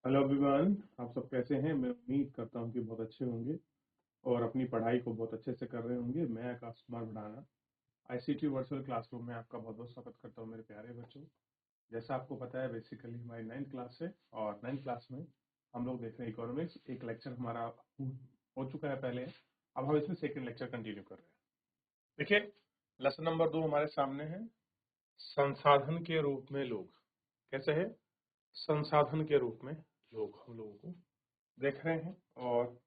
Hello everyone, आप सब कैसे हैं? मैं उम्मीद करता हूं कि बहुत अच्छे होंगे और अपनी पढ़ाई को बहुत अच्छे से कर रहे होंगे। मैं Akash Kumar Bhadana ICT virtual classroom में आपका बहुत बहुत स्वागत करता हूं मेरे प्यारे बच्चों। जैसा आपको पता है, बेसिकली हमारी 9th क्लास है और 9th क्लास में हम लोग देख रहे हैं इकोनॉमिक्स। एक लेक्चर हमारा हो चुका है पहले, अब हम इसमें सेकेंड लेक्चर कंटिन्यू कर रहे हैं। देखिए, लेसन नंबर 2 हमारे सामने है, संसाधन के रूप में लोग। कैसे है? संसाधन के रूप में लोग हम लोगों को देख रहे हैं और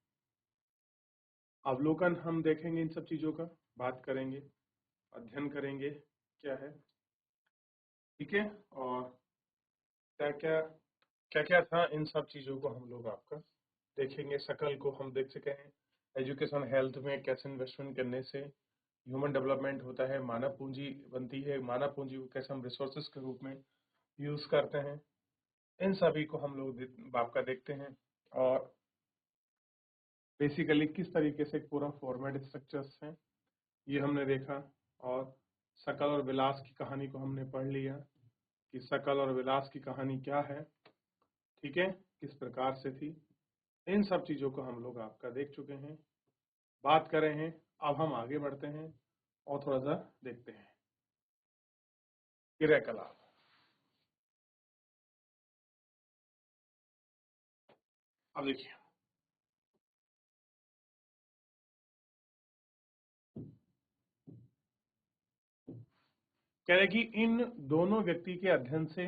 अवलोकन हम देखेंगे, इन सब चीजों का बात करेंगे, अध्ययन करेंगे क्या है, ठीक है। और क्या क्या क्या क्या था, इन सब चीजों को हम लोग आपका देखेंगे। सकल को हम देख सके हैं, एजुकेशन हेल्थ में कैसे इन्वेस्टमेंट करने से ह्यूमन डेवलपमेंट होता है, मानव पूंजी बनती है, मानव पूंजी को कैसे हम रिसोर्सेज के रूप में यूज करते हैं, इन सभी को हम लोग आपका देखते हैं। और बेसिकली किस तरीके से पूरा फॉर्मेट स्ट्रक्चर्स है ये हमने देखा। और सकल और विलास की कहानी को हमने पढ़ लिया कि सकल और विलास की कहानी क्या है, ठीक है, किस प्रकार से थी। इन सब चीजों को हम लोग आपका देख चुके हैं, बात कर रहे हैं। अब हम आगे बढ़ते हैं और थोड़ा सा देखते हैं क्रियाकलाप। अब देखिए, कह रहे कि इन दोनों व्यक्ति के अध्ययन से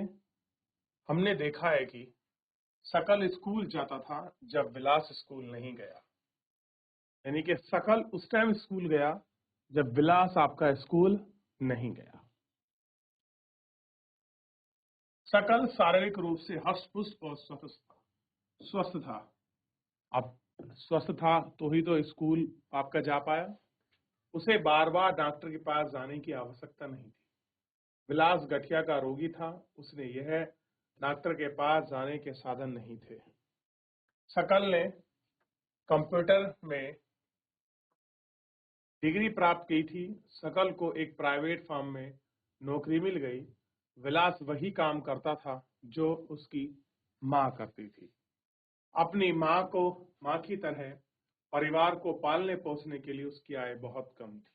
हमने देखा है कि सकल स्कूल जाता था जब विलास स्कूल नहीं गया। यानी कि सकल उस टाइम स्कूल गया जब विलास आपका स्कूल नहीं गया। सकल शारीरिक रूप से हष्ट-पुष्ट और स्वस्थ था। अब स्वस्थ था तो ही तो स्कूल आपका जा पाया। उसे बार बार डॉक्टर के पास जाने की आवश्यकता नहीं थी। विलास गठिया का रोगी था, उसने यह डॉक्टर के पास जाने के साधन नहीं थे। सकल ने कंप्यूटर में डिग्री प्राप्त की थी। सकल को एक प्राइवेट फर्म में नौकरी मिल गई। विलास वही काम करता था जो उसकी माँ करती थी। अपनी माँ की तरह परिवार को पालने पोसने के लिए उसकी आय बहुत कम थी।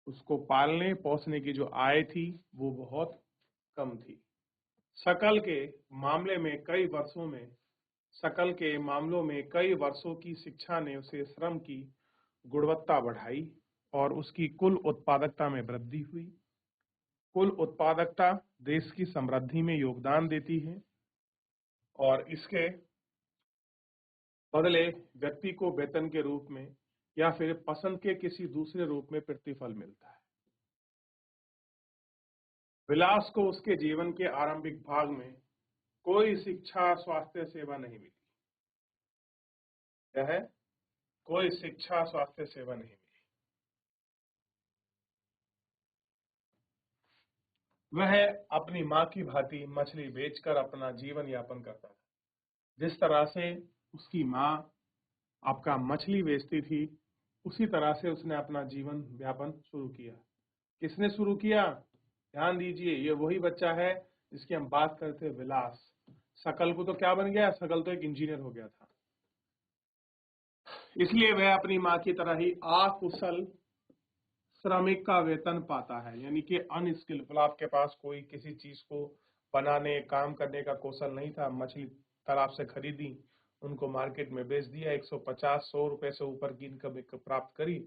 उसको पालने पोसने की जो आय थी वो बहुत कम थी। सकल के मामले में कई वर्षों में सकल के मामलों में कई वर्षों की शिक्षा ने उसे श्रम की गुणवत्ता बढ़ाई और उसकी कुल उत्पादकता में वृद्धि हुई। कुल उत्पादकता देश की समृद्धि में योगदान देती है और इसके बदले व्यक्ति को वेतन के रूप में या फिर पसंद के किसी दूसरे रूप में प्रतिफल मिलता है। विलास को उसके जीवन के आरंभिक भाग में कोई शिक्षा स्वास्थ्य सेवा नहीं मिली। क्या है? कोई शिक्षा स्वास्थ्य सेवा नहीं मिली। वह अपनी माँ की भांति मछली बेचकर अपना जीवन यापन करता था। जिस तरह से उसकी माँ आपका मछली बेचती थी, उसी तरह से उसने अपना जीवन यापन शुरू किया। किसने शुरू किया? ध्यान दीजिए, ये वही बच्चा है जिसकी हम बात करते हैं, विलास। सकल को तो क्या बन गया? सकल तो एक इंजीनियर हो गया था। इसलिए वह अपनी माँ की तरह ही अकुशल श्रमिक का वेतन पाता है, यानी कि अनस्किलफुल। आपके पास कोई किसी चीज को बनाने काम करने का कौशल नहीं था। मछली तालाब से खरीदी, उनको मार्केट में बेच दिया, 150-100 रुपए से ऊपर की इनकम प्राप्त करी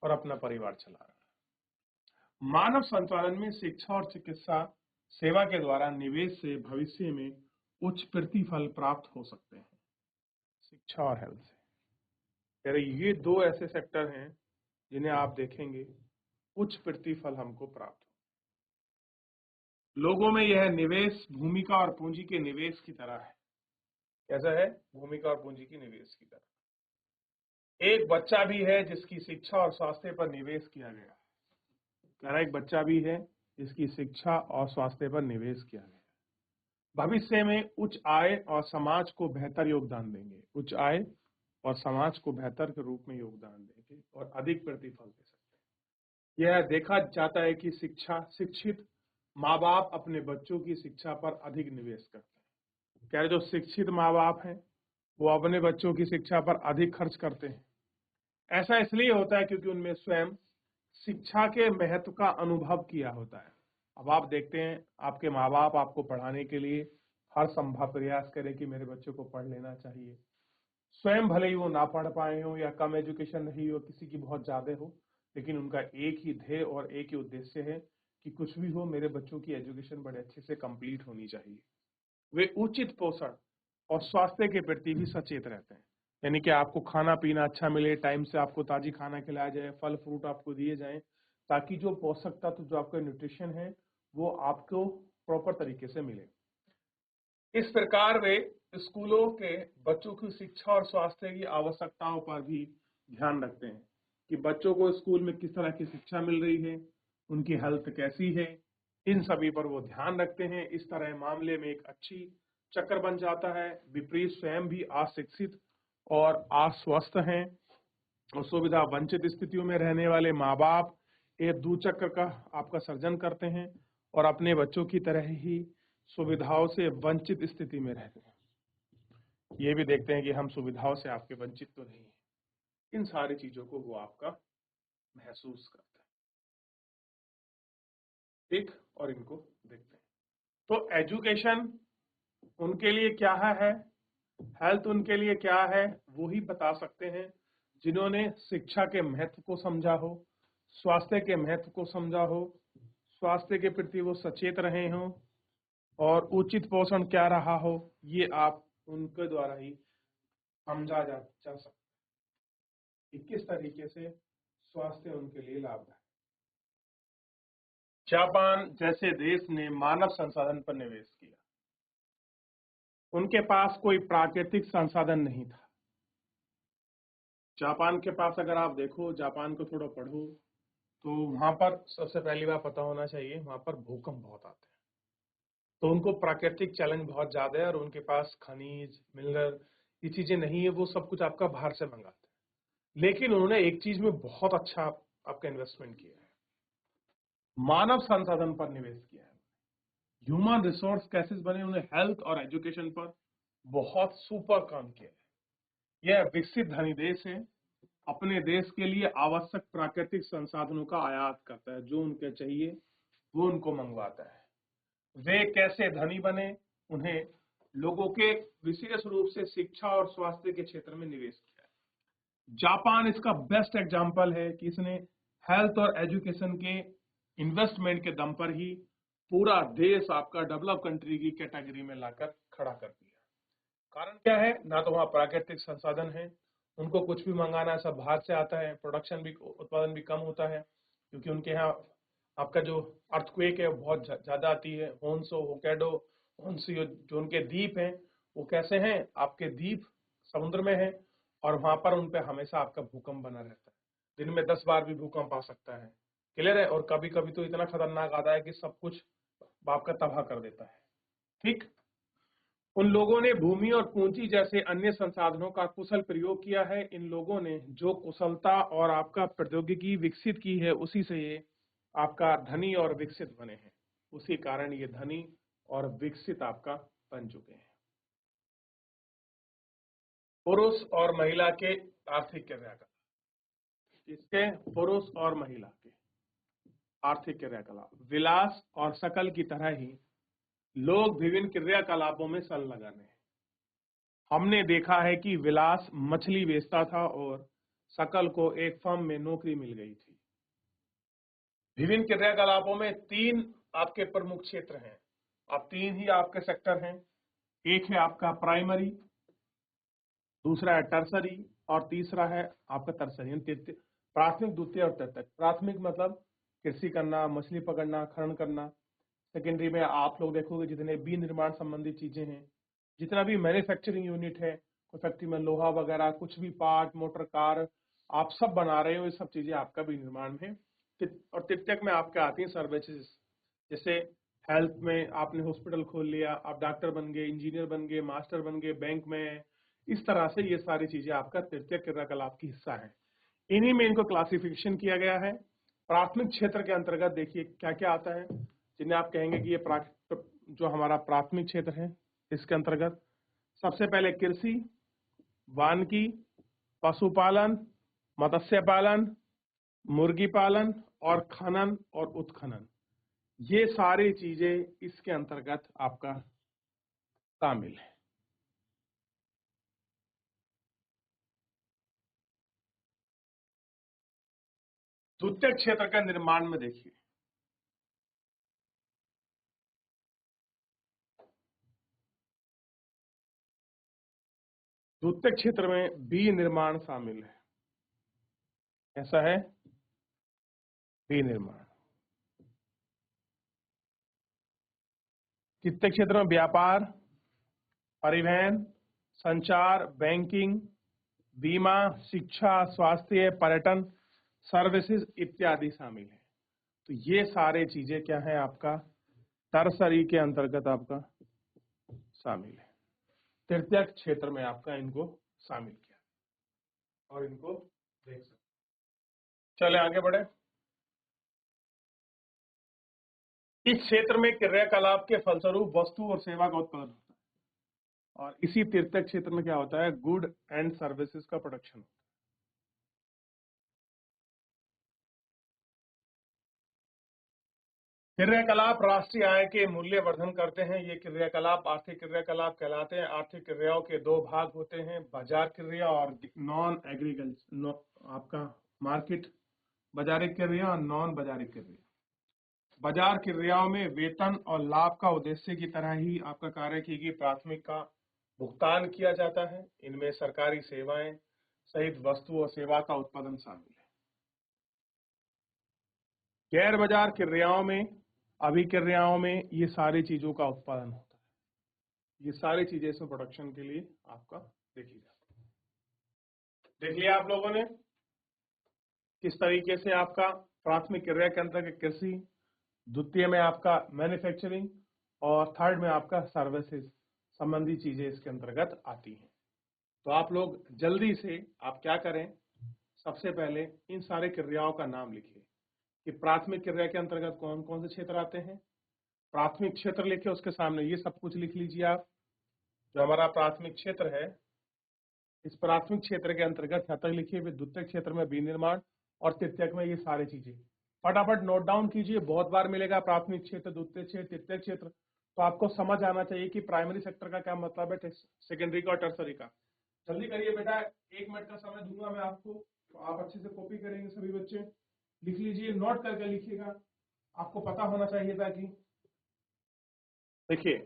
और अपना परिवार चला रहा। मानव संचालन में शिक्षा और चिकित्सा सेवा के द्वारा निवेश से भविष्य में उच्च प्रतिफल प्राप्त हो सकते हैं। शिक्षा और हेल्थ से कह रहे ये दो ऐसे सेक्टर हैं जिन्हें आप देखेंगे उच्च प्रतिफल हमको प्राप्त हो। लोगों में यह निवेश भूमिका और पूंजी के निवेश की तरह है। कैसा है? भूमिका और पूंजी की निवेश की तरह। एक बच्चा भी है जिसकी शिक्षा और स्वास्थ्य पर निवेश किया गया। कह रहा एक बच्चा भी है जिसकी शिक्षा और स्वास्थ्य पर निवेश किया गया। भविष्य में उच्च आय और समाज को बेहतर योगदान देंगे। उच्च आय और समाज को बेहतर के रूप में योगदान देंगे और अधिक प्रतिफल दे सकते हैं। यह देखा जाता है कि शिक्षित माँ बाप अपने बच्चों की शिक्षा पर अधिक निवेश करते हैं। कह रहे जो शिक्षित माँ बाप हैं वो अपने बच्चों की शिक्षा पर अधिक खर्च करते हैं। ऐसा इसलिए होता है क्योंकि उनमें स्वयं शिक्षा के महत्व का अनुभव किया होता है। अब आप देखते हैं आपके माँ बाप आपको पढ़ाने के लिए हर संभव प्रयास करें कि मेरे बच्चों को पढ़ लेना चाहिए। स्वयं भले ही वो ना पढ़ पाए हो या कम एजुकेशन रही हो, किसी की बहुत ज्यादा हो, लेकिन उनका एक ही ध्येय और एक ही उद्देश्य है कि कुछ भी हो मेरे बच्चों की एजुकेशन बड़े अच्छे से कंप्लीट होनी चाहिए। वे उचित पोषण और स्वास्थ्य के प्रति भी सचेत रहते हैं, यानी कि आपको खाना पीना अच्छा मिले, टाइम से आपको ताजी खाना खिलाया जाए, फल फ्रूट आपको दिए जाएं, ताकि जो पोषक तत्व जो आपका न्यूट्रिशन है वो आपको प्रॉपर तरीके से मिले। इस प्रकार वे स्कूलों के बच्चों की शिक्षा और स्वास्थ्य की आवश्यकताओं पर भी ध्यान रखते हैं कि बच्चों को स्कूल में किस तरह की शिक्षा मिल रही है, उनकी हेल्थ कैसी है, इन सभी पर वो ध्यान रखते हैं। इस तरह मामले में एक अच्छी चक्कर बन जाता है। विपरीत स्वयं भी अशिक्षित और अस्वस्थ हैं और सुविधा वंचित स्थितियों में रहने वाले माँ बाप एक दुचक्र का आपका सर्जन करते हैं और अपने बच्चों की तरह ही सुविधाओं से वंचित स्थिति में रहते हैं। ये भी देखते हैं कि हम सुविधाओं से आपके वंचित तो नहीं है। इन सारी चीजों को वो आपका महसूस करते हैं। ठीक, और इनको देखते हैं। तो एजुकेशन उनके लिए क्या है, हेल्थ उनके लिए क्या है, वो ही बता सकते हैं जिन्होंने शिक्षा के महत्व को समझा हो, स्वास्थ्य के महत्व को समझा हो, स्वास्थ्य के प्रति वो सचेत रहे हों और उचित पोषण क्या रहा हो, ये आप उनके द्वारा ही समझा जा सकता है कि किस तरीके से स्वास्थ्य उनके लिए लाभदायक। जापान जैसे देश ने मानव संसाधन पर निवेश किया। उनके पास कोई प्राकृतिक संसाधन नहीं था। जापान के पास अगर आप देखो, जापान को थोड़ा पढ़ो, तो वहां पर सबसे पहली बात पता होना चाहिए, वहां पर भूकंप बहुत आते हैं। तो उनको प्राकृतिक चैलेंज बहुत ज्यादा है और उनके पास खनिज मिनरल ये चीजें नहीं है, वो सब कुछ आपका बाहर से मंगाते हैं। लेकिन उन्होंने एक चीज में बहुत अच्छा आपका इन्वेस्टमेंट किया है, मानव संसाधन पर निवेश किया है। ह्यूमन रिसोर्स कैसे बने, उन्हें हेल्थ और एजुकेशन पर बहुत सुपर काम किया है। यह विकसित धनी देश है, अपने देश के लिए आवश्यक प्राकृतिक संसाधनों का आयात करता है, जो उनके चाहिए वो उनको मंगवाता है। वे कैसे धनी बने, उन्हें लोगों के विशेष रूप से शिक्षा और स्वास्थ्य के क्षेत्र में निवेश किया है। जापान इसका बेस्ट एग्जांपल है कि इसने हेल्थ और एजुकेशन के इन्वेस्टमेंट के दम पर ही पूरा देश आपका डेवलप कंट्री की कैटेगरी में लाकर खड़ा कर दिया। कारण क्या है, ना तो वहाँ प्राकृतिक संसाधन है, उनको कुछ भी मंगाना है सब बाहर से आता है, प्रोडक्शन भी उत्पादन भी कम होता है क्योंकि उनके यहाँ आपका जो अर्थक्वेक है बहुत ज्यादा आती है। होन्सो, होकैडो, होन्सियो जो उनके द्वीप हैं वो कैसे हैं, आपके द्वीप समुद्र में है और वहां पर उन पे हमेशा आपका भूकंप बना रहता है। दिन में 10 बार भी भूकंप आ सकता है, क्लियर है, और कभी कभी तो इतना खतरनाक आता है कि सब कुछ आपका तबाह कर देता है। ठीक, उन लोगों ने भूमि और पूंजी जैसे अन्य संसाधनों का कुशल प्रयोग किया है। इन लोगों ने जो कुशलता और आपका प्रौद्योगिकी विकसित की है उसी से ये आपका धनी और विकसित बने हैं, उसी कारण ये धनी और विकसित आपका बन चुके हैं। पुरुष और महिला के आर्थिक क्रियाकलाप, इसके पुरुष और महिला के आर्थिक क्रियाकलाप विलास और शकल की तरह ही लोग विभिन्न क्रियाकलापों में संलग्न हैं। हमने देखा है कि विलास मछली बेचता था और शकल को एक फर्म में नौकरी मिल गई थी। विभिन्न क्रियाकलापों में 3 आपके प्रमुख क्षेत्र हैं, अब 3 ही आपके सेक्टर हैं। एक है आपका प्राइमरी, दूसरा है टर्सरी और तीसरा है आपका तरसरी। प्राथमिक, द्वितीय और तृतीयक। प्राथमिक मतलब कृषि करना, मछली पकड़ना, खनन करना। सेकेंडरी में आप लोग देखोगे जितने भी निर्माण संबंधी चीजें हैं, जितना भी मैन्युफैक्चरिंग यूनिट है, कोई फैक्ट्री में लोहा वगैरह कुछ भी पार्ट, मोटर कार आप सब बना रहे हो, ये सब चीजें आपका भी निर्माण है। और तृतीयक में आपके आती हैं सर्विसेज, जैसे हेल्थ में आपने हॉस्पिटल खोल लिया, आप डॉक्टर बन गए, इंजीनियर बन गए, मास्टर बन गए, बैंक में, इस तरह से ये सारी चीजें आपका तृतीयक क्रियाकलाप की हिस्सा है। इन्हीं में इनको क्लासिफिकेशन किया गया है। प्राथमिक क्षेत्र के अंतर्गत देखिए क्या क्या आता है, जिन्हें आप कहेंगे कि ये जो हमारा प्राथमिक क्षेत्र है, इसके अंतर्गत सबसे पहले कृषि, वानिकी, पशुपालन, मत्स्य पालन, मुर्गी पालन और खनन और उत्खनन, ये सारी चीजें इसके अंतर्गत आपका शामिल है। द्वितीय क्षेत्र का निर्माण में देखिए, द्वितीय क्षेत्र में बी निर्माण शामिल है। कैसा है? बी निर्माण। तृतीय क्षेत्र में व्यापार, परिवहन, संचार, बैंकिंग, बीमा, शिक्षा, स्वास्थ्य, पर्यटन, सर्विसेज इत्यादि शामिल है। तो ये सारे चीजें क्या है आपका टर्सरी के अंतर्गत आपका शामिल है। तृतीय क्षेत्र में आपका इनको शामिल किया और इनको देख सकते। चले आगे बढ़े। इस क्षेत्र में क्रियाकलाप के फलस्वरूप वस्तु और सेवा का उत्पादन होता है और इसी तृतीय क्षेत्र में क्या होता है? गुड एंड सर्विसेज का प्रोडक्शन होता है। क्रियाकलाप राष्ट्रीय आय के मूल्य वर्धन करते हैं। ये क्रियाकलाप आर्थिक क्रियाकलाप कहलाते हैं। आर्थिक क्रियाओं के दो भाग होते हैं, बाजार क्रिया और नॉन एग्रीकल्चर आपका मार्केट बाजारिक क्रिया और नॉन बाजारिक क्रिया। बाजार क्रियाओं में वेतन और लाभ का उद्देश्य की तरह ही आपका कार्य की प्राथमिक का भुगतान किया जाता है। इनमें सरकारी सेवाएं सहित वस्तु और सेवा का उत्पादन शामिल है। गैर बाजार क्रियाओं में, अभिक्रियाओं में ये सारी चीजों का उत्पादन होता है। ये सारी चीजें इसमें प्रोडक्शन के लिए आपका देखी जाती है। देख लिया आप लोगों ने किस तरीके से आपका प्राथमिक क्रिया के अंतर्गत कृषि, द्वितीय में आपका मैन्युफैक्चरिंग और थर्ड में आपका सर्विसेज संबंधी चीजें इसके अंतर्गत आती हैं। तो आप लोग जल्दी से आप क्या करें, सबसे पहले इन सारे क्रियाओं का नाम लिखिए कि प्राथमिक क्रिया के अंतर्गत कौन कौन से क्षेत्र आते हैं। प्राथमिक क्षेत्र लिखे, उसके सामने ये सब कुछ लिख लीजिए आप। जो हमारा प्राथमिक क्षेत्र है, इस प्राथमिक क्षेत्र के अंतर्गत यहाँ तक लिखिए। फिर द्वितीय क्षेत्र में विनिर्माण और तृतीयक में ये सारी चीजें फटाफट नोट डाउन कीजिए। बहुत बार मिलेगा प्राथमिक क्षेत्र, द्वितीय क्षेत्र, तृतीय क्षेत्र, तो आपको समझ आना चाहिए कि प्राइमरी सेक्टर का क्या मतलब है, सेकेंडरी का और टर्सरी का। जल्दी करिए बेटा, 1 मिनट का समय दूंगा मैं आपको, तो आप अच्छे से कॉपी करेंगे सभी बच्चे। लिख लीजिए, नोट करके लिखिएगा, आपको पता होना चाहिए था कि देखिए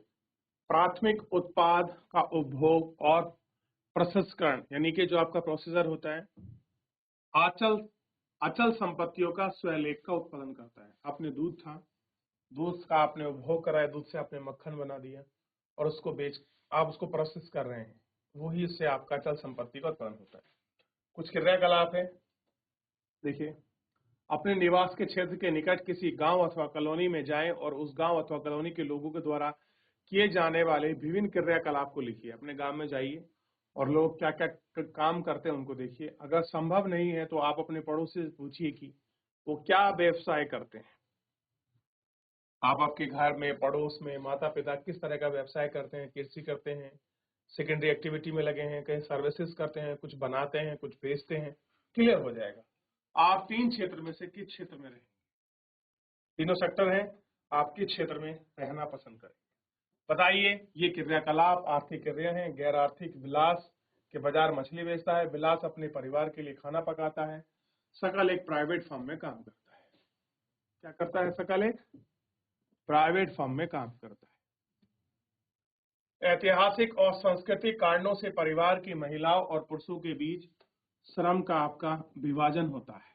प्राथमिक उत्पाद का उपभोग और प्रसंस्करण, यानी कि जो आपका प्रोसेसर होता है, अचल संपत्तियों का स्वलेख का उत्पादन करता है। आपने दूध था, दूध का आपने उपभोग कराया, दूध से आपने मक्खन बना दिया और उसको आप उसको प्रोसेस कर रहे हैं, वही इससे आपका अचल संपत्ति का उत्पादन होता है। कुछ क्रियाकलाप है, देखिए अपने निवास के क्षेत्र के निकट किसी गांव अथवा कॉलोनी में जाएं और उस गांव अथवा कॉलोनी के लोगों के द्वारा किए जाने वाले विभिन्न क्रियाकलाप को लिखिए। अपने गांव में जाइए और लोग क्या क्या काम करते हैं उनको देखिए। अगर संभव नहीं है तो आप अपने पड़ोसी से पूछिए कि वो क्या व्यवसाय करते हैं। आप आपके घर में, पड़ोस में माता पिता किस तरह का व्यवसाय करते हैं, कृषि करते हैं, सेकेंडरी एक्टिविटी में लगे हैं, कहीं सर्विसेज करते हैं, कुछ बनाते हैं, कुछ बेचते हैं, क्लियर हो जाएगा। आप 3 क्षेत्र में से किस क्षेत्र में रहेंगे? तीनों सेक्टर हैं, आप किस क्षेत्र में रहना पसंद करें बताइए। ये क्रियाकलाप आर्थिक क्रिया है। गैर आर्थिक, विलास के बाजार मछली बेचता है, विलास अपने परिवार के लिए खाना पकाता है, सकल एक प्राइवेट फर्म में काम करता है। क्या करता है? सकल एक प्राइवेट फर्म में काम करता है। ऐतिहासिक और सांस्कृतिक कारणों से परिवार की महिलाओं और पुरुषों के बीच श्रम का आपका विभाजन होता है।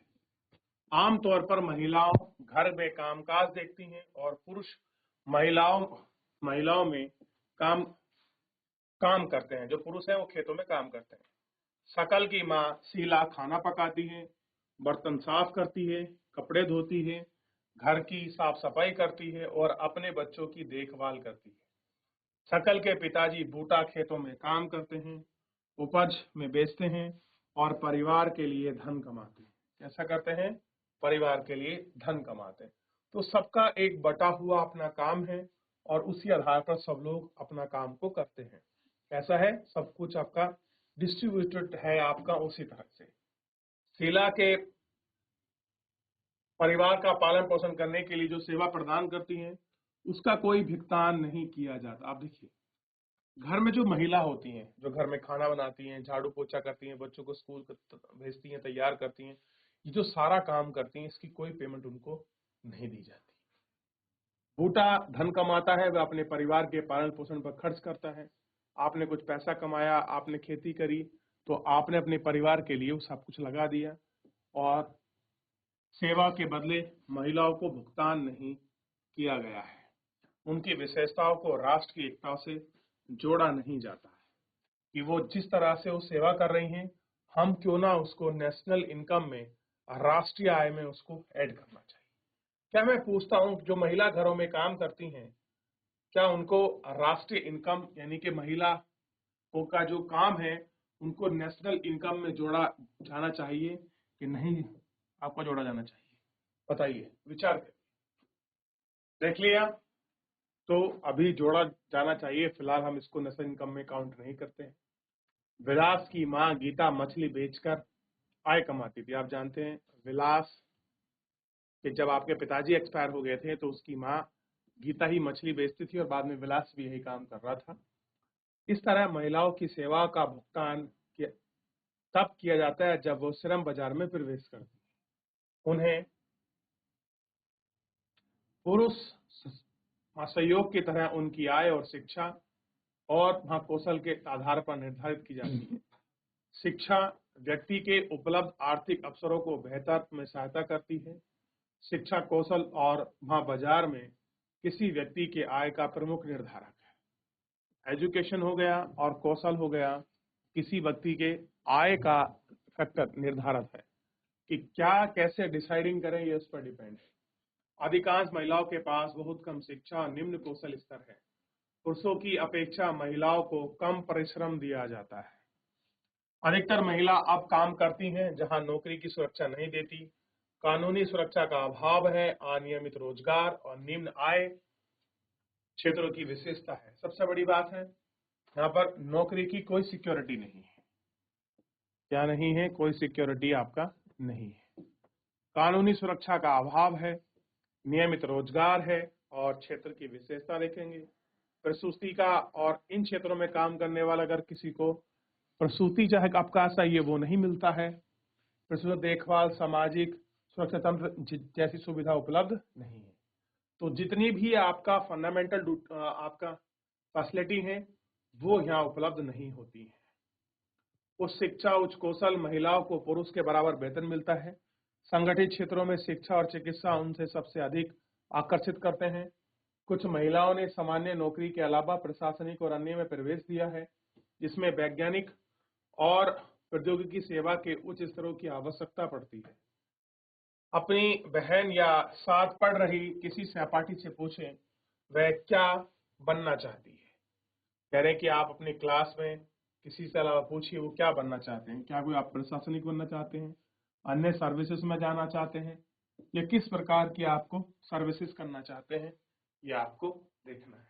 आमतौर पर महिलाओं घर में कामकाज देखती हैं और पुरुष महिलाओं में काम करते हैं। जो पुरुष हैं वो खेतों में काम करते हैं। सकल की माँ शीला खाना पकाती है, बर्तन साफ करती है, कपड़े धोती है, घर की साफ सफाई करती है और अपने बच्चों की देखभाल करती है। सकल के पिताजी बूटा खेतों में काम करते हैं, उपज में बेचते हैं और परिवार के लिए धन कमाते हैं। कैसा करते हैं? परिवार के लिए धन कमाते हैं। तो सबका एक बटा हुआ अपना काम है और उसी आधार पर सब लोग अपना काम को करते हैं। कैसा है, सब कुछ आपका डिस्ट्रीब्यूटेड है आपका उसी तरह से। शीला के परिवार का पालन पोषण करने के लिए जो सेवा प्रदान करती हैं उसका कोई भुगतान नहीं किया जाता। आप देखिए, घर में जो महिला होती हैं, जो घर में खाना बनाती हैं, झाड़ू पोछा करती हैं, बच्चों को स्कूल भेजती हैं, तैयार करती हैं, ये जो सारा काम करती हैं इसकी कोई पेमेंट उनको नहीं दी जाती। बूटा धन कमाता है, वह अपने परिवार के पालन पोषण पर खर्च करता है। आपने कुछ पैसा कमाया, आपने खेती करी, तो आपने अपने परिवार के लिए सब कुछ लगा दिया और सेवा के बदले महिलाओं को भुगतान नहीं किया गया है। उनकी विशेषताओं को राष्ट्र की एकता से जोड़ा नहीं जाता है कि वो जिस तरह से वो सेवा कर रही हैं, हम क्यों ना उसको नेशनल इनकम में, राष्ट्रीय आय में उसको ऐड करना चाहिए। क्या मैं पूछता हूं, जो महिला घरों में काम करती हैं, क्या उनको राष्ट्रीय इनकम यानी कि महिला को का जो काम है उनको नेशनल इनकम में जोड़ा जाना चाहिए कि नहीं आपको जोड़ा जाना चाहिए? बताइए, विचार करिए। देख लिया, तो अभी जोड़ा जाना चाहिए। फिलहाल हम इसको नेशनल इनकम में काउंट नहीं करते हैं। विलास की मां गीता मछली बेचकर आय कमाती थी। आप जानते हैं विलास कि जब आपके पिताजी एक्सपायर हो गए थे तो उसकी मां गीता ही मछली बेचती थी और बाद में विलास भी यही काम कर रहा था। इस तरह महिलाओं की सेवा का भुगतान तब किया जाता है जब वो श्रम बाजार में प्रवेश करती है। उन्हें पुरुष सहयोग की तरह उनकी आय और शिक्षा और वहां कौशल के आधार पर निर्धारित की जाती है। शिक्षा व्यक्ति के उपलब्ध आर्थिक अवसरों को बेहतर में सहायता करती है। शिक्षा कौशल और वहां बाजार में किसी व्यक्ति के आय का प्रमुख निर्धारक है। एजुकेशन हो गया और कौशल हो गया, किसी व्यक्ति के आय का फैक्टर निर्धारक है कि क्या कैसे डिसाइडिंग करें, ये उस पर डिपेंड है। अधिकांश महिलाओं के पास बहुत कम शिक्षा और निम्न कौशल स्तर है। पुरुषों की अपेक्षा महिलाओं को कम परिश्रम दिया जाता है। अधिकतर महिला अब काम करती हैं जहां नौकरी की सुरक्षा नहीं देती, कानूनी सुरक्षा का अभाव है, अनियमित रोजगार और निम्न आय क्षेत्रों की विशेषता है। सबसे बड़ी बात है यहाँ पर नौकरी की कोई सिक्योरिटी नहीं है। क्या नहीं है? कोई सिक्योरिटी आपका नहीं है। कानूनी सुरक्षा का अभाव है, नियमित रोजगार है और क्षेत्र की विशेषता देखेंगे प्रसूति का। और इन क्षेत्रों में काम करने वाला अगर किसी को प्रसूति चाहे आपका चाहिए वो नहीं मिलता है। प्रसूति देखभाल, सामाजिक सुरक्षा तंत्र जैसी सुविधा उपलब्ध नहीं है। तो जितनी भी आपका फंडामेंटल आपका फैसिलिटी है वो यहाँ उपलब्ध नहीं होती है। उच्च शिक्षा, उच्च कौशल महिलाओं को पुरुष के बराबर वेतन मिलता है। संगठित क्षेत्रों में शिक्षा और चिकित्सा उनसे सबसे अधिक आकर्षित करते हैं। कुछ महिलाओं ने सामान्य नौकरी के अलावा प्रशासनिक और अन्य में प्रवेश दिया है जिसमें वैज्ञानिक और प्रौद्योगिकी सेवा के उच्च स्तरों की आवश्यकता पड़ती है। अपनी बहन या साथ पढ़ रही किसी सहपाठी से पूछें वह क्या बनना चाहती है। कह रहे कि आप अपनी क्लास में किसी से अलावा पूछिए वो क्या बनना चाहते हैं। क्या कोई आप प्रशासनिक बनना चाहते हैं, अन्य सर्विसेज में जाना चाहते हैं, या किस प्रकार की आपको सर्विसेज करना चाहते हैं, ये आपको देखना है।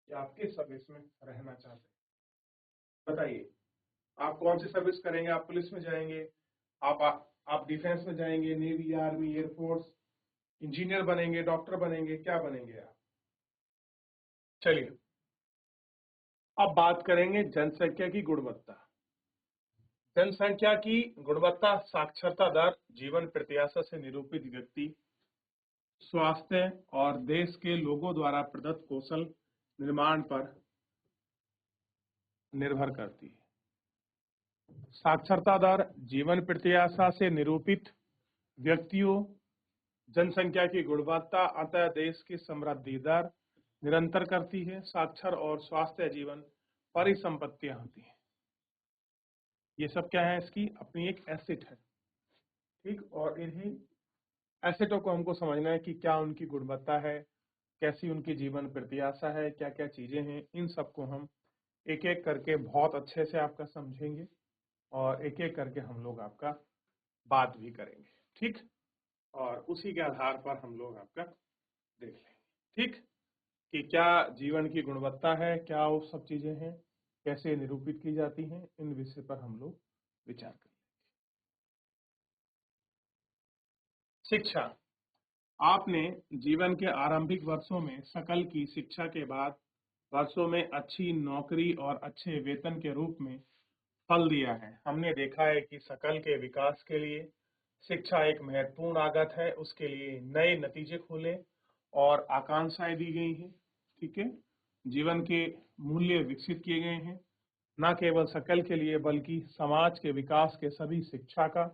या आप किस सर्विस में रहना चाहते हैं, बताइए। आप कौन सी सर्विस करेंगे? आप पुलिस में जाएंगे, आप डिफेंस में जाएंगे, नेवी, आर्मी, एयरफोर्स, इंजीनियर बनेंगे, डॉक्टर बनेंगे, क्या बनेंगे आप? चलिए अब बात करेंगे जनसंख्या की गुणवत्ता। जनसंख्या की गुणवत्ता साक्षरता दर, जीवन प्रत्याशा से निरूपित व्यक्ति, स्वास्थ्य और देश के लोगों द्वारा प्रदत्त कौशल निर्माण पर निर्भर करती है। साक्षरता दर, जीवन प्रत्याशा से निरूपित व्यक्तियों, जनसंख्या की गुणवत्ता अतः देश की समृद्धि दर निरंतर करती है। साक्षर और स्वास्थ्य जीवन परिसंपत्तियां होती हैं। ये सब क्या है? इसकी अपनी एक एसेट है, ठीक। और इन्हीं एसेटों को हमको समझना है कि क्या उनकी गुणवत्ता है, कैसी उनकी जीवन प्रत्याशा है, क्या क्या चीजें हैं। इन सबको हम एक एक करके बहुत अच्छे से आपका समझेंगे और एक एक करके हम लोग आपका बात भी करेंगे, ठीक। और उसी के आधार पर हम लोग आपका देख लेंगे, ठीक। कि क्या जीवन की गुणवत्ता है, क्या वो सब चीजें हैं, कैसे निरूपित की जाती हैं, इन विषय पर हम लोग विचार करें। शिक्षा। आपने जीवन के आरंभिक वर्षों में सकल की शिक्षा के बाद वर्षों में अच्छी नौकरी और अच्छे वेतन के रूप में फल दिया है। हमने देखा है कि सकल के विकास के लिए शिक्षा एक महत्वपूर्ण आगत है, उसके लिए नए नतीजे खुले और आकांक्षाएं दी गई हैं। ठीक है, जीवन के मूल्य विकसित किए गए हैं, न केवल सकल के लिए बल्कि समाज के विकास के सभी शिक्षा का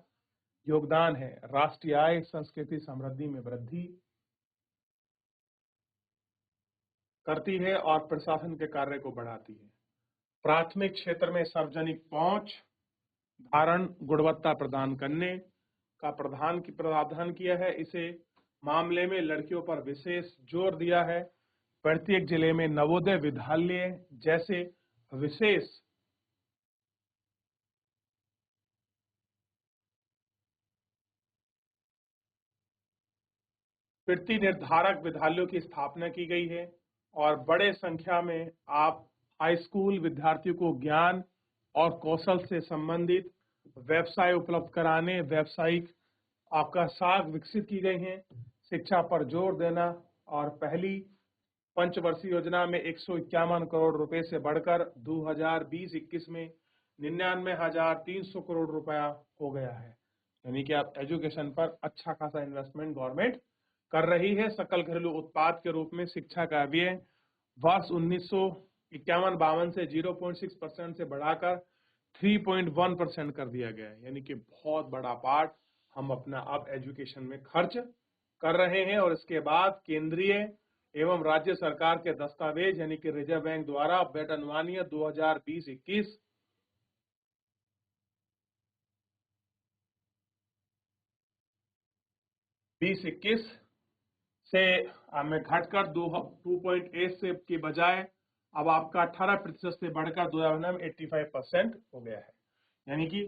योगदान है। राष्ट्रीय आय, संस्कृति समृद्धि में वृद्धि करती है और प्रशासन के कार्य को बढ़ाती है। प्राथमिक क्षेत्र में सार्वजनिक पहुंच धारण गुणवत्ता प्रदान करने का प्रावधान किया है। इसे मामले में लड़कियों पर विशेष जोर दिया है। प्रत्येक जिले में नवोदय विद्यालय जैसे विशेष वृत्ति निर्धारक विद्यालयों की स्थापना की गई है और बड़े संख्या में आप हाई स्कूल विद्यार्थियों को ज्ञान और कौशल से संबंधित व्यवसाय उपलब्ध कराने, व्यावसायिक आपका साख विकसित की गई हैं। शिक्षा पर जोर देना और पहली पंचवर्षीय योजना में 151 करोड़ रुपए से बढ़कर 2020-21 में 99,300 करोड़ रुपया हो गया है। यानी कि आप एजुकेशन पर अच्छा खासा इन्वेस्टमेंट गवर्नमेंट कर रही है। सकल घरेलू उत्पाद के रूप में शिक्षा का व्यय वर्ष 1951-52 से 0.6% से बढ़ाकर 3.1% कर दिया गया है। यानी कि बहुत बड़ा पार्ट हम अपना अब एजुकेशन में खर्च कर रहे हैं। और इसके बाद केंद्रीय एवं राज्य सरकार के दस्तावेज यानी कि रिजर्व बैंक द्वारा बजट अनुमानीय 2020-21 20-21 से में घटकर 2.8 से के बजाय अब आपका 18% से बढ़कर 2009 में 85% हो गया है। यानी कि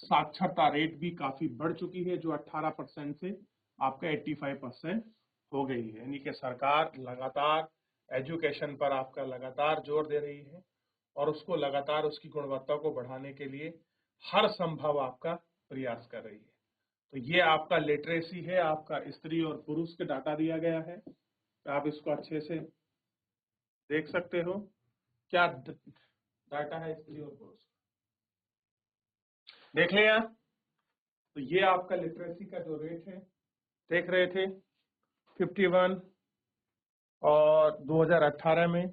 साक्षरता रेट भी काफी बढ़ चुकी है, जो 18% से आपका 85% हो गई है। यानी कि सरकार लगातार एजुकेशन पर आपका लगातार जोर दे रही है और उसको लगातार उसकी गुणवत्ता को बढ़ाने के लिए हर संभव आपका प्रयास कर रही है। तो ये आपका लिटरेसी है, आपका स्त्री और पुरुष के डाटा दिया गया है। तो आप इसको अच्छे से देख सकते हो क्या डाटा है स्त्री और पुरुष, देख लिया। तो ये आपका लिटरेसी का जो रेट है देख रहे थे 51 और 2018 में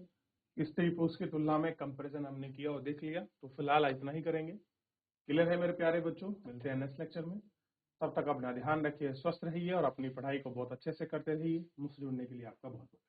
स्त्री पुरुष की तुलना में कंपैरिजन हमने किया और देख लिया। तो फिलहाल इतना ही करेंगे। क्लियर है मेरे प्यारे बच्चों? मिलते हैं नेक्स्ट लेक्चर में। तब तक अपना ध्यान रखिए, स्वस्थ रहिए और अपनी पढ़ाई को बहुत अच्छे से करते रहिए। मुझसे जुड़ने के लिए आपका बहुत बहुत